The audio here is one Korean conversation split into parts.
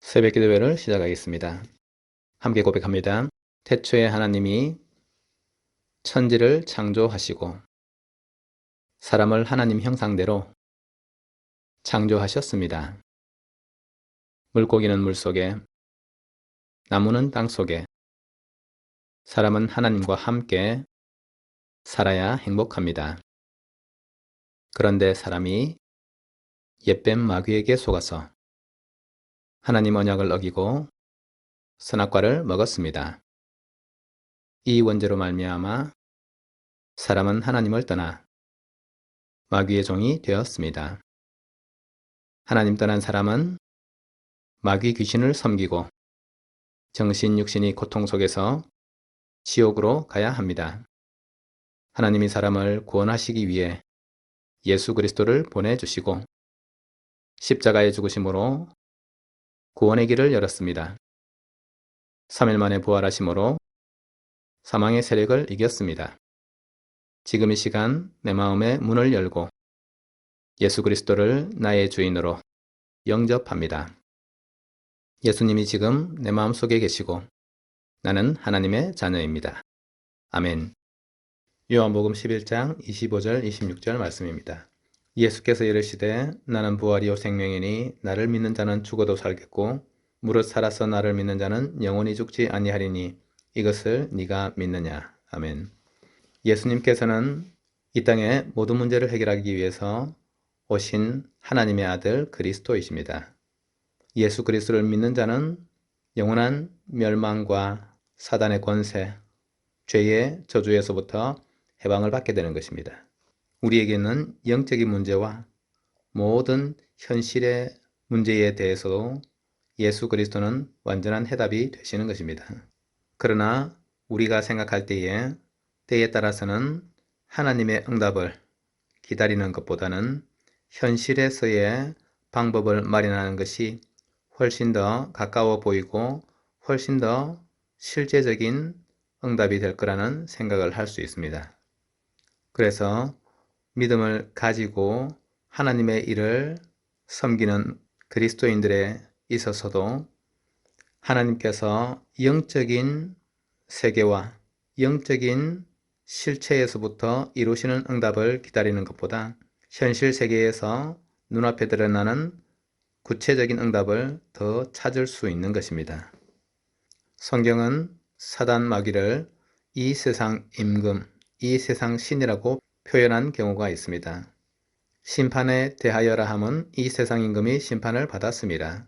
새벽 기도회를 시작하겠습니다. 함께 고백합니다. 태초에 하나님이 천지를 창조하시고 사람을 하나님 형상대로 창조하셨습니다. 물고기는 물속에, 나무는 땅속에, 사람은 하나님과 함께 살아야 행복합니다. 그런데 사람이 옛뱀 마귀에게 속아서 하나님 언약을 어기고 선악과를 먹었습니다. 이 원죄로 말미암아 사람은 하나님을 떠나 마귀의 종이 되었습니다. 하나님 떠난 사람은 마귀 귀신을 섬기고 정신 육신이 고통 속에서 지옥으로 가야 합니다. 하나님이 사람을 구원하시기 위해 예수 그리스도를 보내주시고 십자가의 죽으심으로 구원의 길을 열었습니다. 3일 만에 부활하심으로 사망의 세력을 이겼습니다. 지금 이 시간 내 마음의 문을 열고 예수 그리스도를 나의 주인으로 영접합니다. 예수님이 지금 내 마음속에 계시고 나는 하나님의 자녀입니다. 아멘. 요한복음 11장 25절 26절 말씀입니다. 예수께서 이르시되 나는 부활이요 생명이니 나를 믿는 자는 죽어도 살겠고 무릇 살아서 나를 믿는 자는 영원히 죽지 아니하리니 이것을 네가 믿느냐. 아멘. 예수님께서는 이 땅의 모든 문제를 해결하기 위해서 오신 하나님의 아들 그리스도이십니다. 예수 그리스도를 믿는 자는 영원한 멸망과 사단의 권세, 죄의 저주에서부터 해방을 받게 되는 것입니다. 우리에게는 영적인 문제와 모든 현실의 문제에 대해서도 예수 그리스도는 완전한 해답이 되시는 것입니다. 그러나 우리가 생각할 때에 따라서는 하나님의 응답을 기다리는 것보다는 현실에서의 방법을 마련하는 것이 훨씬 더 가까워 보이고 훨씬 더 실제적인 응답이 될 거라는 생각을 할 수 있습니다. 그래서 믿음을 가지고 하나님의 일을 섬기는 그리스도인들에 있어서도 하나님께서 영적인 세계와 영적인 실체에서부터 이루시는 응답을 기다리는 것보다 현실 세계에서 눈앞에 드러나는 구체적인 응답을 더 찾을 수 있는 것입니다. 성경은 사단 마귀를 이 세상 임금, 이 세상 신이라고 표현한 경우가 있습니다. 심판에 대하여라 함은 이 세상 임금이 심판을 받았습니다.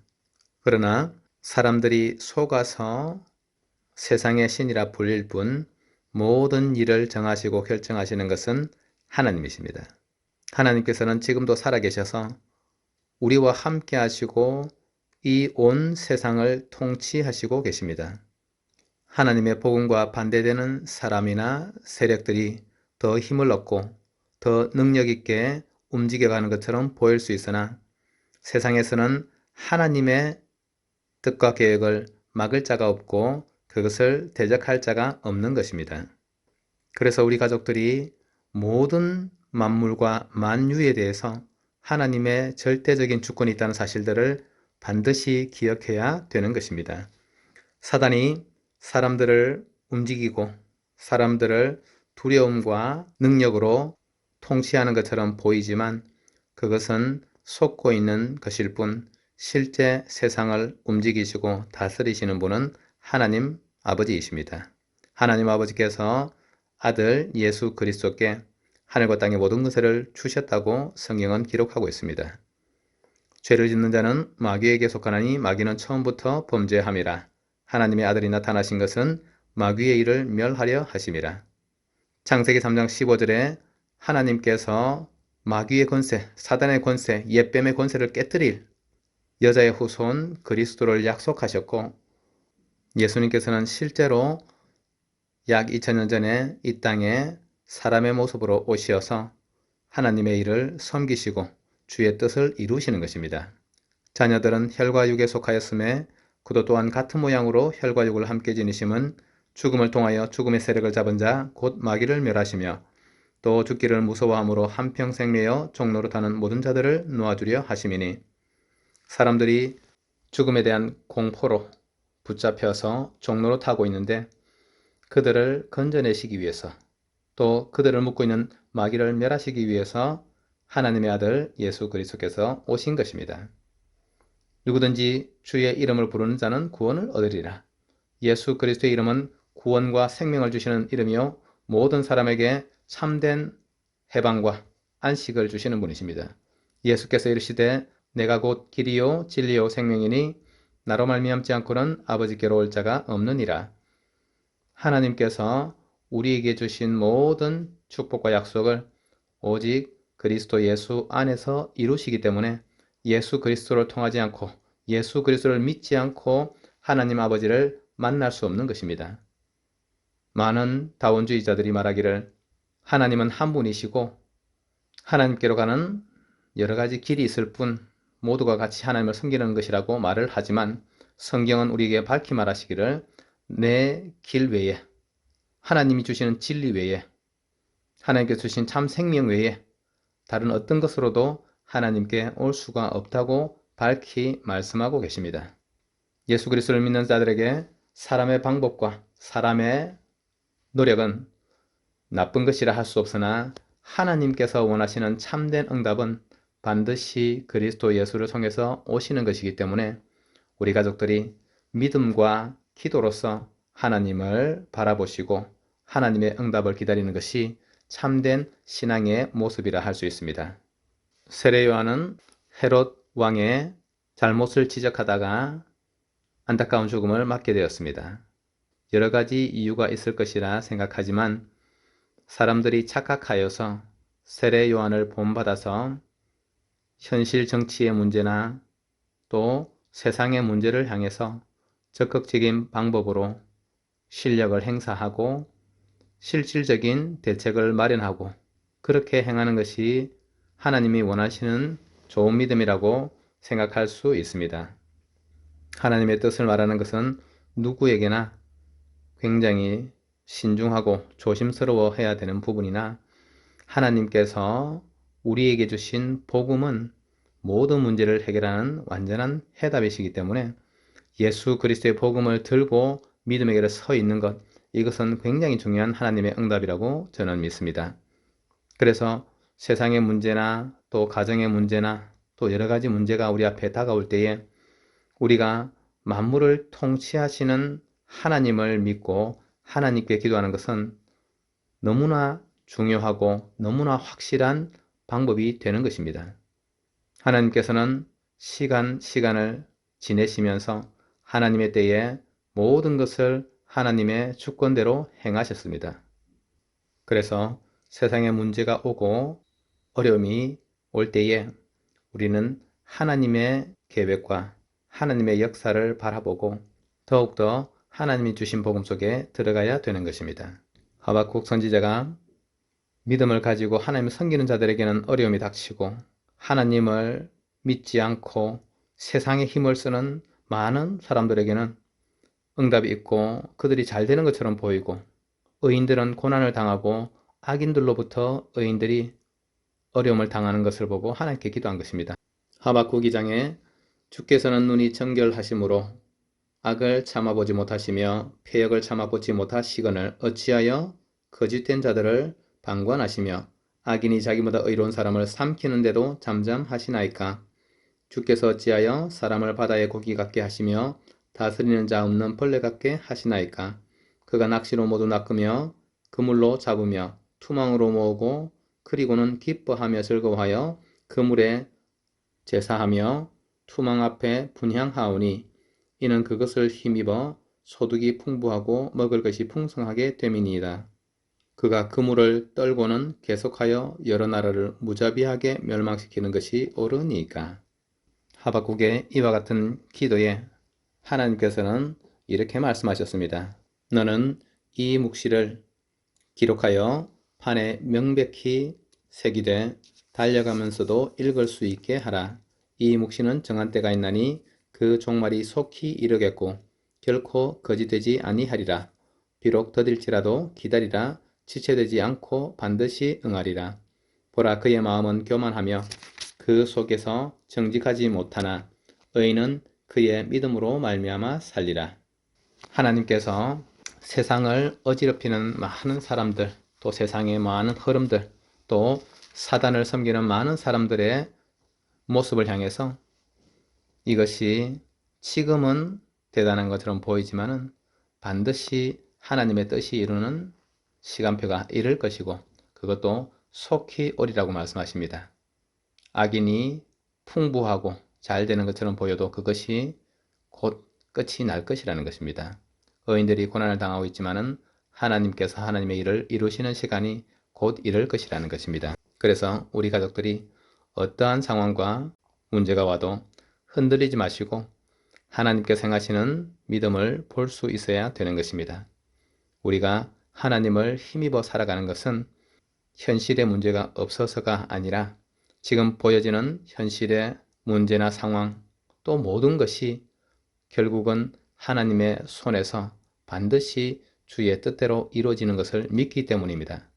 그러나 사람들이 속아서 세상의 신이라 불릴 뿐 모든 일을 정하시고 결정하시는 것은 하나님이십니다. 하나님께서는 지금도 살아계셔서 우리와 함께 하시고 이 온 세상을 통치하시고 계십니다. 하나님의 복음과 반대되는 사람이나 세력들이 더 힘을 얻고 더 능력 있게 움직여가는 것처럼 보일 수 있으나 세상에서는 하나님의 뜻과 계획을 막을 자가 없고 그것을 대적할 자가 없는 것입니다. 그래서 우리 가족들이 모든 만물과 만유에 대해서 하나님의 절대적인 주권이 있다는 사실들을 반드시 기억해야 되는 것입니다. 사단이 사람들을 움직이고 사람들을 두려움과 능력으로 통치하는 것처럼 보이지만 그것은 속고 있는 것일 뿐 실제 세상을 움직이시고 다스리시는 분은 하나님 아버지이십니다. 하나님 아버지께서 아들 예수 그리스도께 하늘과 땅의 모든 권세를 주셨다고 성경은 기록하고 있습니다. 죄를 짓는 자는 마귀에게 속하나니 마귀는 처음부터 범죄함이라. 하나님의 아들이 나타나신 것은 마귀의 일을 멸하려 하심이라. 창세기 3장 15절에 하나님께서 마귀의 권세, 사단의 권세, 옛뱀의 권세를 깨뜨릴 여자의 후손 그리스도를 약속하셨고 예수님께서는 실제로 약 2000년 전에 이 땅에 사람의 모습으로 오시어서 하나님의 일을 섬기시고 주의 뜻을 이루시는 것입니다. 자녀들은 혈과 육에 속하였음에 그도 또한 같은 모양으로 혈과 육을 함께 지니심은 죽음을 통하여 죽음의 세력을 잡은 자 곧 마귀를 멸하시며 또 죽기를 무서워함으로 한평생 매여 종노릇하는 모든 자들을 놓아주려 하심이니 사람들이 죽음에 대한 공포로 붙잡혀서 종로로 타고 있는데 그들을 건져내시기 위해서 또 그들을 묶고 있는 마귀를 멸하시기 위해서 하나님의 아들 예수 그리스도께서 오신 것입니다. 누구든지 주의 이름을 부르는 자는 구원을 얻으리라. 예수 그리스도의 이름은 구원과 생명을 주시는 이름이요 모든 사람에게 참된 해방과 안식을 주시는 분이십니다. 예수께서 이르시되 내가 곧 길이요 진리요 생명이니 나로 말미암지 않고는 아버지께로 올 자가 없느니라. 하나님께서 우리에게 주신 모든 축복과 약속을 오직 그리스도 예수 안에서 이루시기 때문에 예수 그리스도를 통하지 않고 예수 그리스도를 믿지 않고 하나님 아버지를 만날 수 없는 것입니다. 많은 다원주의자들이 말하기를 하나님은 한 분이시고 하나님께로 가는 여러 가지 길이 있을 뿐 모두가 같이 하나님을 섬기는 것이라고 말을 하지만 성경은 우리에게 밝히 말하시기를 내 길 외에 하나님이 주시는 진리 외에 하나님께서 주신 참 생명 외에 다른 어떤 것으로도 하나님께 올 수가 없다고 밝히 말씀하고 계십니다. 예수 그리스도를 믿는 자들에게 사람의 방법과 사람의 노력은 나쁜 것이라 할 수 없으나 하나님께서 원하시는 참된 응답은 반드시 그리스도 예수를 통해서 오시는 것이기 때문에 우리 가족들이 믿음과 기도로서 하나님을 바라보시고 하나님의 응답을 기다리는 것이 참된 신앙의 모습이라 할 수 있습니다. 세례 요한은 헤롯 왕의 잘못을 지적하다가 안타까운 죽음을 맞게 되었습니다. 여러 가지 이유가 있을 것이라 생각하지만 사람들이 착각하여서 세례 요한을 본받아서 현실 정치의 문제나 또 세상의 문제를 향해서 적극적인 방법으로 실력을 행사하고 실질적인 대책을 마련하고 그렇게 행하는 것이 하나님이 원하시는 좋은 믿음이라고 생각할 수 있습니다. 하나님의 뜻을 말하는 것은 누구에게나 굉장히 신중하고 조심스러워 해야 되는 부분이나 하나님께서 우리에게 주신 복음은 모든 문제를 해결하는 완전한 해답이시기 때문에 예수 그리스도의 복음을 들고 믿음의 길에 서 있는 것, 이것은 굉장히 중요한 하나님의 응답이라고 저는 믿습니다. 그래서 세상의 문제나 또 가정의 문제나 또 여러 가지 문제가 우리 앞에 다가올 때에 우리가 만물을 통치하시는 하나님을 믿고 하나님께 기도하는 것은 너무나 중요하고 너무나 확실한 방법이 되는 것입니다. 하나님께서는 시간을 지내시면서 하나님의 때에 모든 것을 하나님의 주권대로 행하셨습니다. 그래서 세상에 문제가 오고 어려움이 올 때에 우리는 하나님의 계획과 하나님의 역사를 바라보고 더욱더 하나님이 주신 복음 속에 들어가야 되는 것입니다. 하박국 선지자가 믿음을 가지고 하나님을 섬기는 자들에게는 어려움이 닥치고 하나님을 믿지 않고 세상에 힘을 쓰는 많은 사람들에게는 응답이 있고 그들이 잘 되는 것처럼 보이고 의인들은 고난을 당하고 악인들로부터 의인들이 어려움을 당하는 것을 보고 하나님께 기도한 것입니다. 하박국 2장에 주께서는 눈이 정결하심으로 악을 참아보지 못하시며 패역을 참아보지 못하시거늘 어찌하여 거짓된 자들을 방관하시며 악인이 자기보다 의로운 사람을 삼키는데도 잠잠하시나이까. 주께서 어찌하여 사람을 바다의 고기 같게 하시며 다스리는 자 없는 벌레 같게 하시나이까. 그가 낚시로 모두 낚으며 그물로 잡으며 투망으로 모으고 그리고는 기뻐하며 즐거워하여 그물에 제사하며 투망 앞에 분향하오니 이는 그것을 힘입어 소득이 풍부하고 먹을 것이 풍성하게 됨이니이다. 그가 그물을 떨고는 계속하여 여러 나라를 무자비하게 멸망시키는 것이 옳으니까. 하박국의 이와 같은 기도에 하나님께서는 이렇게 말씀하셨습니다. 너는 이 묵시를 기록하여 판에 명백히 새기되 달려가면서도 읽을 수 있게 하라. 이 묵시는 정한 때가 있나니 그 종말이 속히 이르겠고 결코 거짓되지 아니하리라. 비록 더딜지라도 기다리라. 지체되지 않고 반드시 응하리라. 보라, 그의 마음은 교만하며 그 속에서 정직하지 못하나 의인은 그의 믿음으로 말미암아 살리라. 하나님께서 세상을 어지럽히는 많은 사람들, 또 세상의 많은 흐름들, 또 사단을 섬기는 많은 사람들의 모습을 향해서 이것이 지금은 대단한 것처럼 보이지만은 반드시 하나님의 뜻이 이루는 시간표가 이를 것이고 그것도 속히 오리라고 말씀하십니다. 악인이 풍부하고 잘 되는 것처럼 보여도 그것이 곧 끝이 날 것이라는 것입니다. 의인들이 고난을 당하고 있지만은 하나님께서 하나님의 일을 이루시는 시간이 곧 이를 것이라는 것입니다. 그래서 우리 가족들이 어떠한 상황과 문제가 와도 흔들리지 마시고 하나님께서 행하시는 믿음을 볼 수 있어야 되는 것입니다. 우리가 하나님을 힘입어 살아가는 것은 현실의 문제가 없어서가 아니라 지금 보여지는 현실의 문제나 상황 또 모든 것이 결국은 하나님의 손에서 반드시 주의 뜻대로 이루어지는 것을 믿기 때문입니다.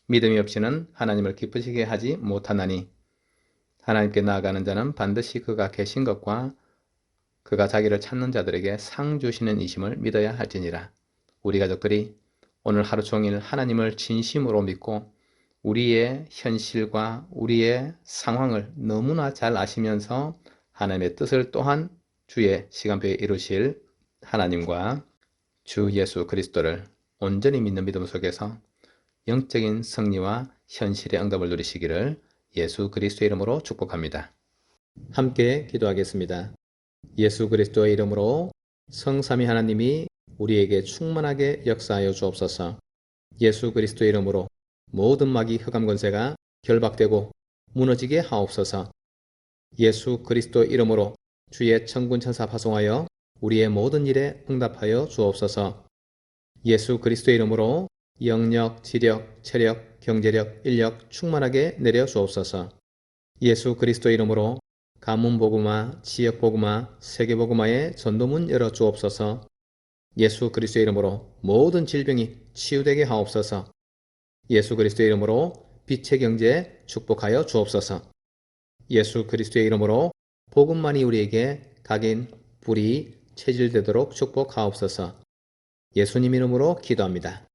믿음이 없이는 하나님을 기쁘시게 하지 못하나니 하나님께 나아가는 자는 반드시 그가 계신 것과 그가 자기를 찾는 자들에게 상 주시는 이심을 믿어야 할지니라. 우리 가족들이 오늘 하루 종일 하나님을 진심으로 믿고 우리의 현실과 우리의 상황을 너무나 잘 아시면서 하나님의 뜻을 또한 주의 시간표에 이루실 하나님과 주 예수 그리스도를 온전히 믿는 믿음 속에서 영적인 승리와 현실의 응답을 누리시기를 예수 그리스도의 이름으로 축복합니다. 함께 기도하겠습니다. 예수 그리스도의 이름으로 성삼위 하나님이 우리에게 충만하게 역사하여 주옵소서. 예수 그리스도의 이름으로 모든 마귀 흑암 권세가 결박되고 무너지게 하옵소서. 예수 그리스도 이름으로 주의 천군 천사 파송하여 우리의 모든 일에 응답하여 주옵소서. 예수 그리스도 이름으로 영력, 지력, 체력, 경제력, 인력 충만하게 내려 주옵소서. 예수 그리스도 이름으로 가문복음화, 지역복음화, 세계복음화의 전도문 열어 주옵소서. 예수 그리스도 이름으로 모든 질병이 치유되게 하옵소서. 예수 그리스도 이름으로 빛의 경제 축복하여 주옵소서. 예수 그리스도의 이름으로 복음만이 우리에게 각인, 불이 체질되도록 축복하옵소서. 예수님 이름으로 기도합니다.